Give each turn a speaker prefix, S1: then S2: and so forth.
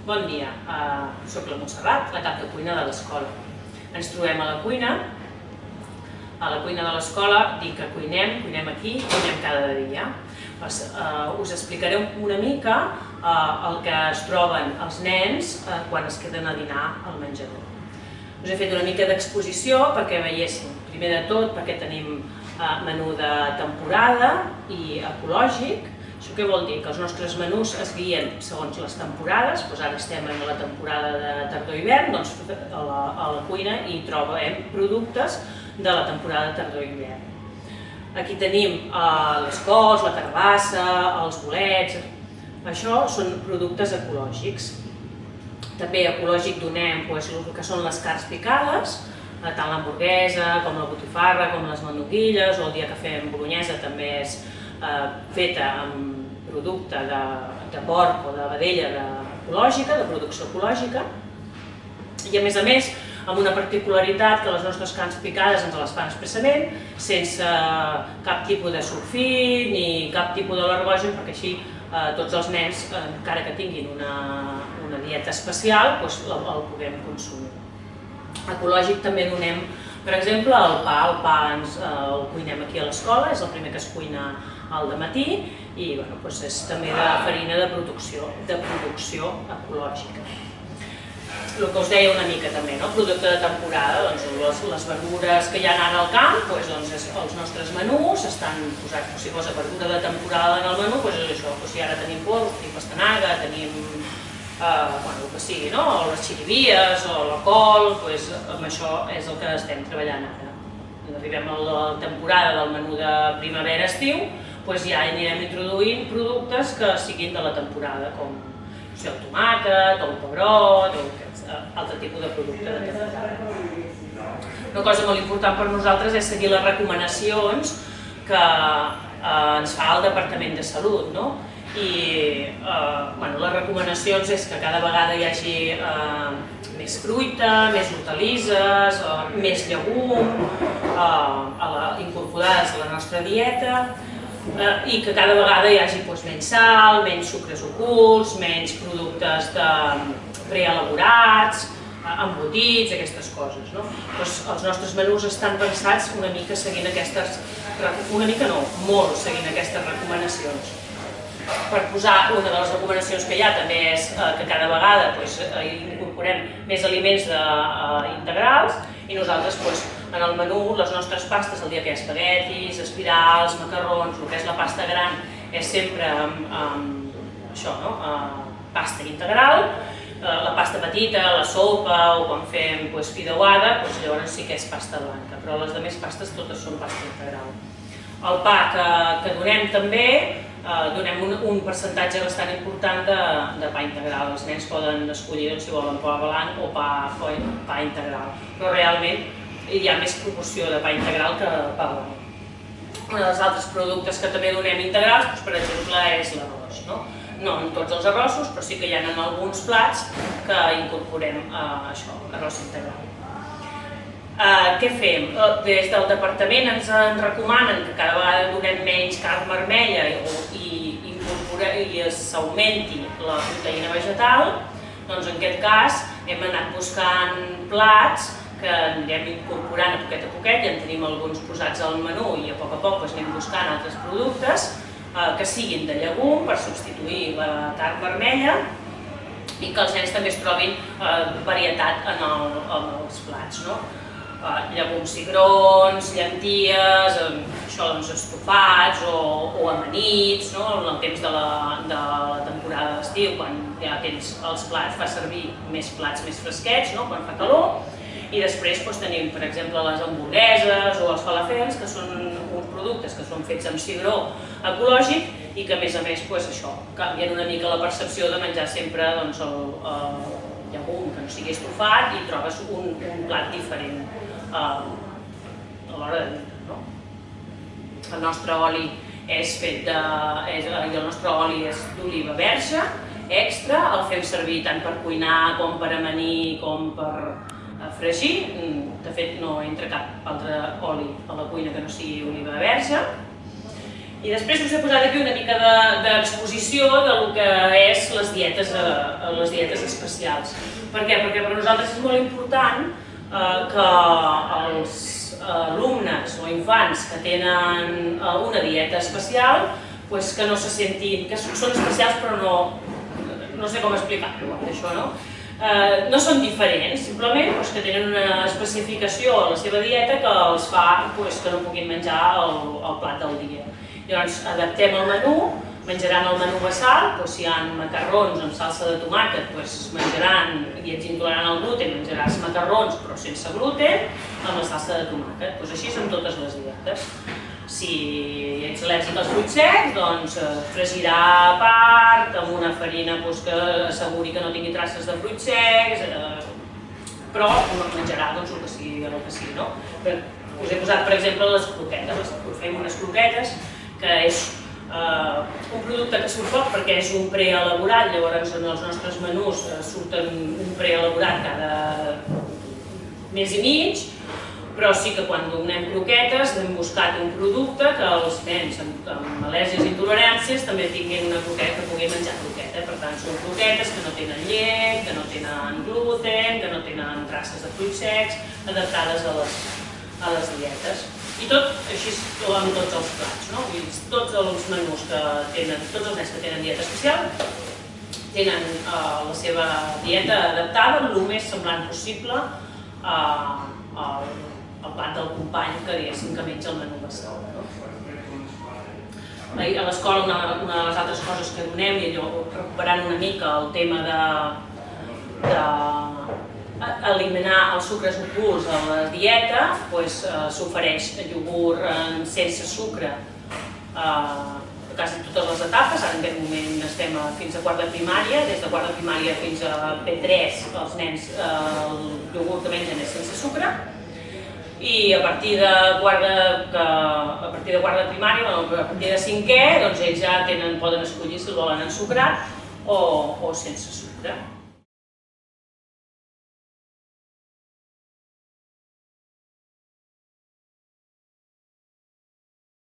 S1: Bon dia, soc la Montserrat, la cap de cuina de l'escola. Ens trobem a la cuina de l'escola, dic que cuinem aquí, cuinem cada dia. Us explicaré una mica el que es troben els nens quan es queden a dinar al menjador. Us he fet una mica d'exposició perquè veiéssim, primer de tot, perquè tenim menú de temporada i ecològic. Això què vol dir? Que els nostres menús es guien segons les temporades, doncs ara estem en la temporada de tardor-hivern, doncs a la cuina hi trobem productes de la temporada de tardor-hivern. Aquí tenim les cols, la carbassa, els bolets, això són productes ecològics. També ecològic donem el que són les carns picades, tant l'hamburguesa com la botifarra, com les mandonguilles, o el dia que fem bolognesa també és feta amb producte de porc o de vedella ecològica, de producció ecològica. I a més, amb una particularitat que les nostres carns picades ens les fan expressament, sense cap tipus de sulfit ni cap tipus d'al·lergogen, perquè així tots els nens, encara que tinguin una dieta especial, el puguem consumir. Ecològic també donem, per exemple, el pa el cuinem aquí a l'escola, és el primer que es cuina al dematí i és també de farina de producció ecològica. El que us deia una mica també, producte de temporada, les verdures que hi ha ara al camp, els nostres menús estan posats, si posa verdura de temporada en el menú, és això, si ara tenim pous, tenim pastanaga, tenim el que sigui, o les xirivies o la col, amb això és el que estem treballant ara. Arribem a la temporada del menú de primavera-estiu, ja anirem introduint productes que siguin de la temporada, com el tomàquet, el pebrot, o altre tipus de producte de temporada. Una cosa molt important per nosaltres és seguir les recomanacions que ens fa el Departament de Salut. I les recomanacions és que cada vegada hi hagi més fruita, més hortalisses, més llegum incorporades a la nostra dieta i que cada vegada hi hagi menys sal, menys sucres ocults, menys productes preelaborats, embotits, aquestes coses. Els nostres menús estan pensats una mica seguint aquestes, molt seguint aquestes recomanacions. Per posar una de les recomanacions que hi ha també és que cada vegada incorporem més aliments integrals i nosaltres en el menú, les nostres pastes, el dia que hi ha espaguetis, espirals, macarrons, el que és la pasta gran és sempre amb pasta integral, la pasta petita, la sopa o quan fem fideuada, llavors sí que és pasta blanca, però les altres pastes totes són pasta integral. El pa que donem també, donem un percentatge bastant important de pa integral. Els nens poden escollir si volen pa blanc o pa integral, però realment hi ha més proporció de pa integral que pa blanc. Un dels altres productes que també donem integrals, per exemple, és l'arròs. No en tots els arrossos, però sí que hi ha en alguns plats que incorporem arròs integral. Què fem? Des del departament ens recomanen que cada vegada donem menys carn vermella i s'augmenti la proteïna vegetal, doncs en aquest cas hem anat buscant plats que anirem incorporant a poquet i en tenim alguns posats al menú i a poc anem buscant altres productes que siguin de llegum per substituir la carn vermella i que els nens també es trobin varietat en els plats. Llegums cigrons, llenties, estofats o amanits, en el temps de la temporada d'estiu, quan ja tens els plats, fa servir més plats més fresquets, quan fa calor, i després tenim, per exemple, les hamburgueses o els falafels, que són uns productes que són fets amb cigró ecològic i que, a més, canvien una mica la percepció de menjar sempre el llegum que no sigui estofat i trobes un plat diferent a l'hora de dir. El nostre oli és d'oliva verge, extra, el fem servir tant per cuinar com per amanir com per fregir. De fet, no entra cap altre oli a la cuina que no sigui oliva verge. I després us he posat aquí una mica d'exposició del que és les dietes especials. Per què? Perquè per nosaltres és molt important que els alumnes o infants que tenen una dieta especial que no se sentin, que són especials però no sé com explicar-ho, això, no? No són diferents, simplement que tenen una especificació a la seva dieta que els fa que no puguin menjar el plat del dia. Llavors adaptem el menú, menjaran el menú basal, si hi ha macarrons amb salsa de tomàquet es menjaran, i ets intolerant al gluten, menjaràs macarrons però sense gluten amb la salsa de tomàquet. Així són totes les dietes. Si ets al·lèrgic als fruits secs, doncs fregirà a part, amb una farina que asseguri que no tingui traces de fruits secs, però menjarà el que sigui, no? Us he posat, per exemple, les croquetes. Fem unes croquetes, que és un producte que surt poc perquè és un preelaborat, llavors en els nostres menús surten un preelaborat cada mes i mig, però sí que quan donem croquetes hem buscat un producte que els nens amb al·lèrgies i intoleràncies també tinguin una croqueta, que puguin menjar croqueta. Per tant, són croquetes que no tenen llet, que no tenen gluten, que no tenen traces de fruits secs, adaptades a les dietes. I tot així amb tots els plats, no? Tots els menús que tenen, tots els nens que tenen dieta especial tenen la seva dieta adaptada el més semblant possible al plat del company que menja el menú basal. A l'escola una de les altres coses que donem, i recuperant una mica el tema eliminar els sucres ocults a la dieta, s'ofereix iogurt sense sucre a quasi totes les etapes. Ara en aquest moment estem fins a quart de primària, des de quart de primària fins a P3 els nens el iogurt que mengen és sense sucre, i a partir de quart de primària, a partir de cinquè, ells ja poden escollir si el volen ensucrat o sense sucre.